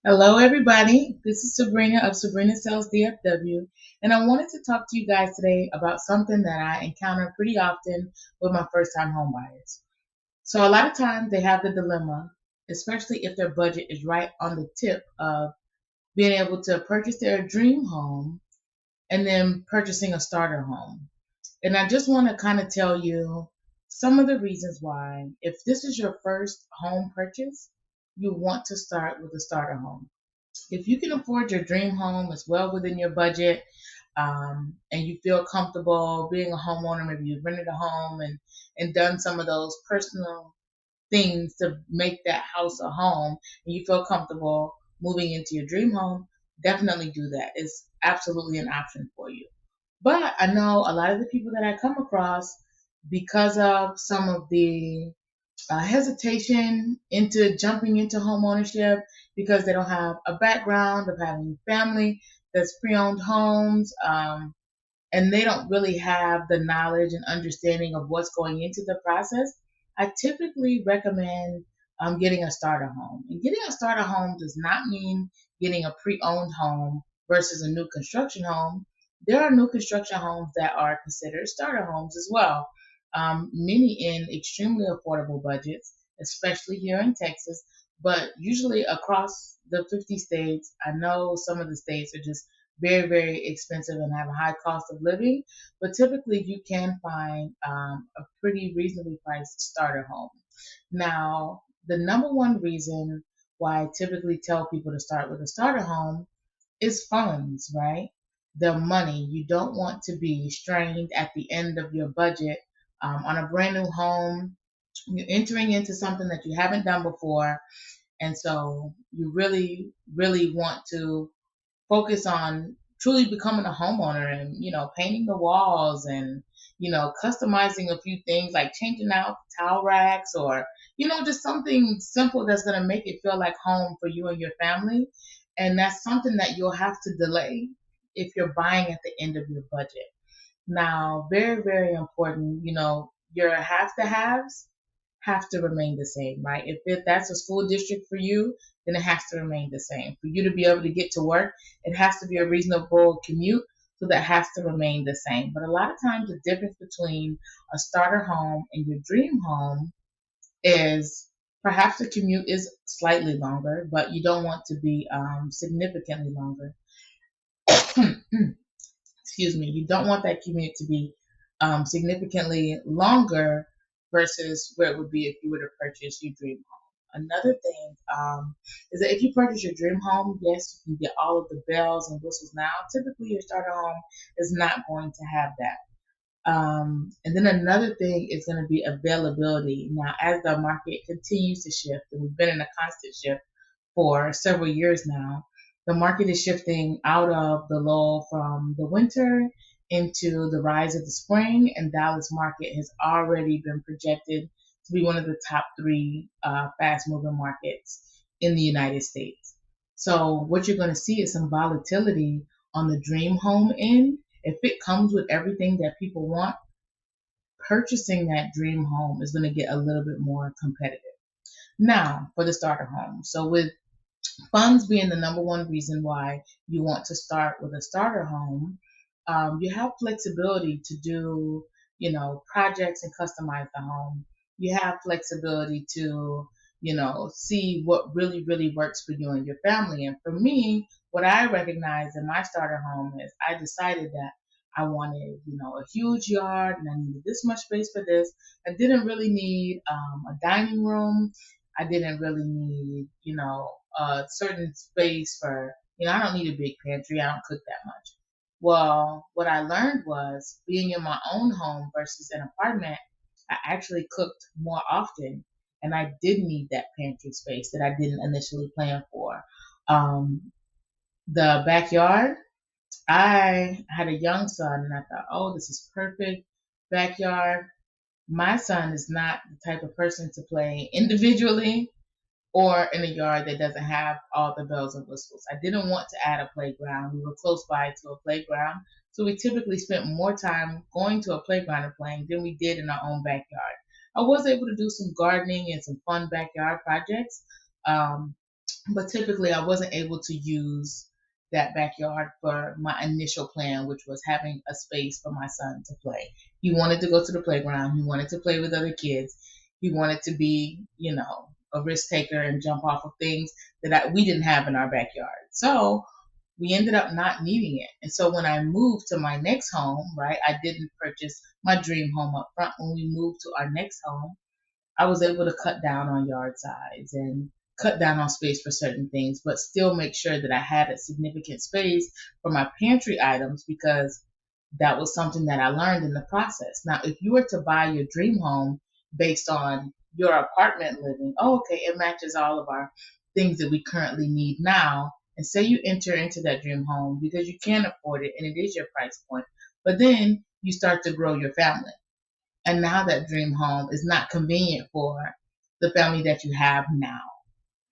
Hello, everybody. This is Sabrina of Sabrina Sells DFW, and I wanted to talk to you guys today about something that I encounter pretty often with my first time home buyers. So, a lot of times they have the dilemma, especially if their budget is right on the tip of being able to purchase their dream home and then purchasing a starter home. And I just want to kind of tell you some of the reasons why, if this is your first home purchase, you want to start with a starter home. If you can afford your dream home, it's well within your budget, and you feel comfortable being a homeowner. Maybe you've rented a home and done some of those personal things to make that house a home, and you feel comfortable moving into your dream home. Definitely do that. It's absolutely an option for you. But I know a lot of the people that I come across, because of some of the hesitation into jumping into home ownership because they don't have a background of having family that's pre-owned homes, and they don't really have the knowledge and understanding of what's going into the process. I typically recommend getting a starter home. And getting a starter home does not mean getting a pre-owned home versus a new construction home. There are new construction homes that are considered starter homes as well, many in extremely affordable budgets, especially here in Texas, but usually across the 50 states. I know some of the states are just very, very expensive and have a high cost of living, but typically you can find a pretty reasonably priced starter home. Now, the number one reason why I typically tell people to start with a starter home is funds, right? The money. You don't want to be strained at the end of your budget on a brand new home. You're entering into something that you haven't done before, and so you really, really want to focus on truly becoming a homeowner and painting the walls and customizing a few things like changing out towel racks or just something simple that's going to make it feel like home for you and your family. And that's something that you'll have to delay if you're buying at the end of your budget. Now, very, very important, your have to haves have to remain the same, right? If that's a school district for you, then it has to remain the same. For you to be able to get to work, it has to be a reasonable commute, so that has to remain the same. But a lot of times, the difference between a starter home and your dream home is perhaps the commute is slightly longer, but you don't want to be significantly longer. Excuse me, you don't want that commute to be significantly longer versus where it would be if you were to purchase your dream home. Another thing is that if you purchase your dream home, yes, you can get all of the bells and whistles now. Typically, your starter home is not going to have that. And then another thing is going to be availability. Now, as the market continues to shift, and we've been in a constant shift for several years now, the market is shifting out of the lull from the winter into the rise of the spring, and Dallas market has already been projected to be one of the top three fast moving markets in the United States. So, what you're going to see is some volatility on the dream home end. If it comes with everything that people want, purchasing that dream home is going to get a little bit more competitive. Now, for the starter home. So, with funds being the number one reason why you want to start with a starter home, you have flexibility to do, projects and customize the home. You have flexibility to, see what really, really works for you and your family. And for me, what I recognized in my starter home is I decided that I wanted, a huge yard and I needed this much space for this. I didn't really need a dining room. I didn't really need, a certain space for, I don't need a big pantry. I don't cook that much. Well, what I learned was being in my own home versus an apartment, I actually cooked more often and I did need that pantry space that I didn't initially plan for. Um, the backyard, I had a young son and I thought, oh, this is perfect backyard. My son is not the type of person to play individually or in a yard that doesn't have all the bells and whistles. I didn't want to add a playground. We were close by to a playground, so we typically spent more time going to a playground and playing than we did in our own backyard. I was able to do some gardening and some fun backyard projects, um, But typically I wasn't able to use that backyard for my initial plan, which was having a space for my son to play. He wanted to go to the playground. He wanted to play with other kids. He wanted to be, a risk taker and jump off of things that we didn't have in our backyard. So we ended up not needing it. And so when I moved to my next home, right, I didn't purchase my dream home up front. When we moved to our next home, I was able to cut down on yard size and cut down on space for certain things, but still make sure that I had a significant space for my pantry items because that was something that I learned in the process. Now, if you were to buy your dream home based on your apartment living, oh, okay, it matches all of our things that we currently need now. And say you enter into that dream home because you can afford it and it is your price point, but then you start to grow your family and now that dream home is not convenient for the family that you have now.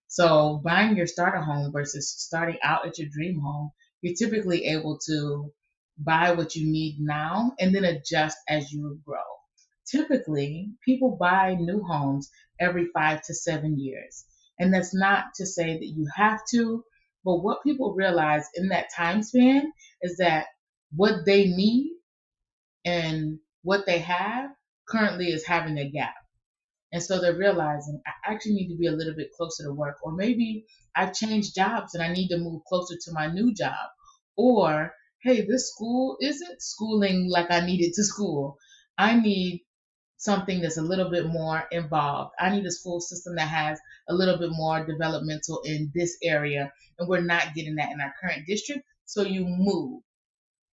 So buying your starter home versus starting out at your dream home, you're typically able to buy what you need now and then adjust as you grow. Typically, people buy new homes every 5 to 7 years. And that's not to say that you have to, but what people realize in that time span is that what they need and what they have currently is having a gap. And so they're realizing I actually need to be a little bit closer to work, or maybe I've changed jobs and I need to move closer to my new job. Or, hey, this school isn't schooling like I needed to school. I need something that's a little bit more involved. I need a school system that has a little bit more developmental in this area. And we're not getting that in our current district. So you move.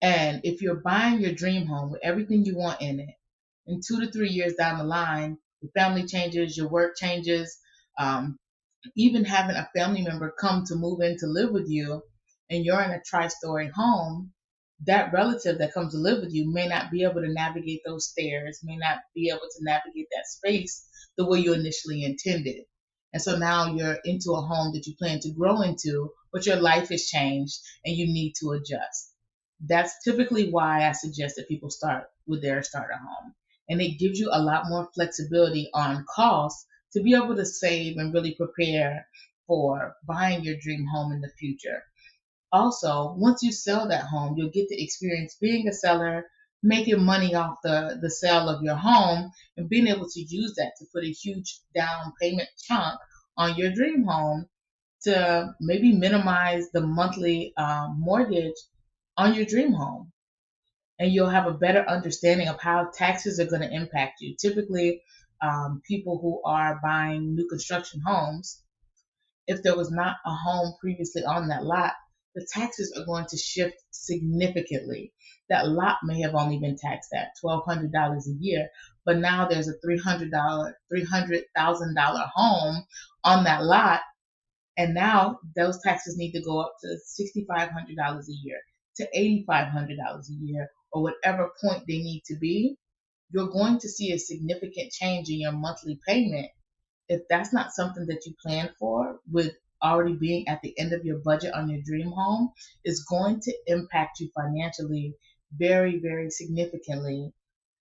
And if you're buying your dream home with everything you want in it, in 2 to 3 years down the line, your family changes, your work changes, um, even having a family member come to move in to live with you, and you're in a tri-story home, that relative that comes to live with you may not be able to navigate those stairs, may not be able to navigate that space the way you initially intended. And so now you're into a home that you plan to grow into, but your life has changed and you need to adjust. That's typically why I suggest that people start with their starter home. And it gives you a lot more flexibility on costs to be able to save and really prepare for buying your dream home in the future. Also, once you sell that home, you'll get to experience being a seller, making money off the sale of your home, and being able to use that to put a huge down payment chunk on your dream home to maybe minimize the monthly mortgage on your dream home. And you'll have a better understanding of how taxes are going to impact you. Typically, people who are buying new construction homes, if there was not a home previously on that lot, the taxes are going to shift significantly. That lot may have only been taxed at $1,200 a year, but now there's a $300,000 home on that lot, and now those taxes need to go up to $6,500 a year, to $8,500 a year, or whatever point they need to be. You're going to see a significant change in your monthly payment. If that's not something that you plan for, with already being at the end of your budget on your dream home, is going to impact you financially very, very significantly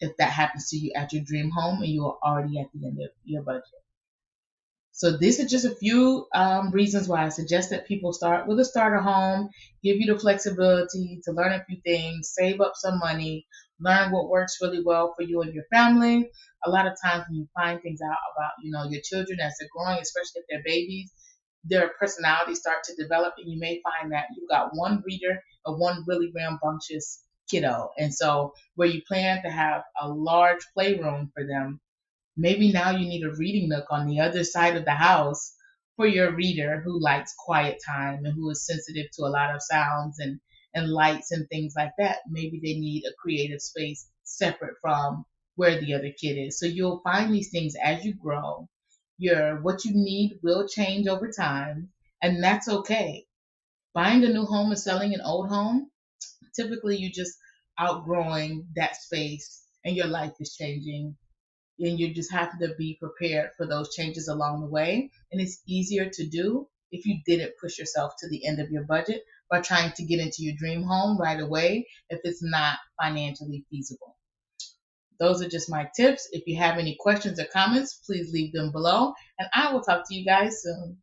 if that happens to you at your dream home and you are already at the end of your budget. So these are just a few reasons why I suggest that people start with a starter home, give you the flexibility to learn a few things, save up some money, learn what works really well for you and your family. A lot of times when you find things out about, your children as they're growing, especially if they're babies, their personalities start to develop, and you may find that you've got one reader or one really rambunctious kiddo. And so where you plan to have a large playroom for them, maybe now you need a reading nook on the other side of the house for your reader who likes quiet time and who is sensitive to a lot of sounds and lights and things like that. Maybe they need a creative space separate from where the other kid is. So you'll find these things as you grow. What you need will change over time, and that's okay. Buying a new home and selling an old home, typically you just outgrowing that space and your life is changing, and you just have to be prepared for those changes along the way. And it's easier to do if you didn't push yourself to the end of your budget by trying to get into your dream home right away if it's not financially feasible. Those are just my tips. If you have any questions or comments, please leave them below, and I will talk to you guys soon.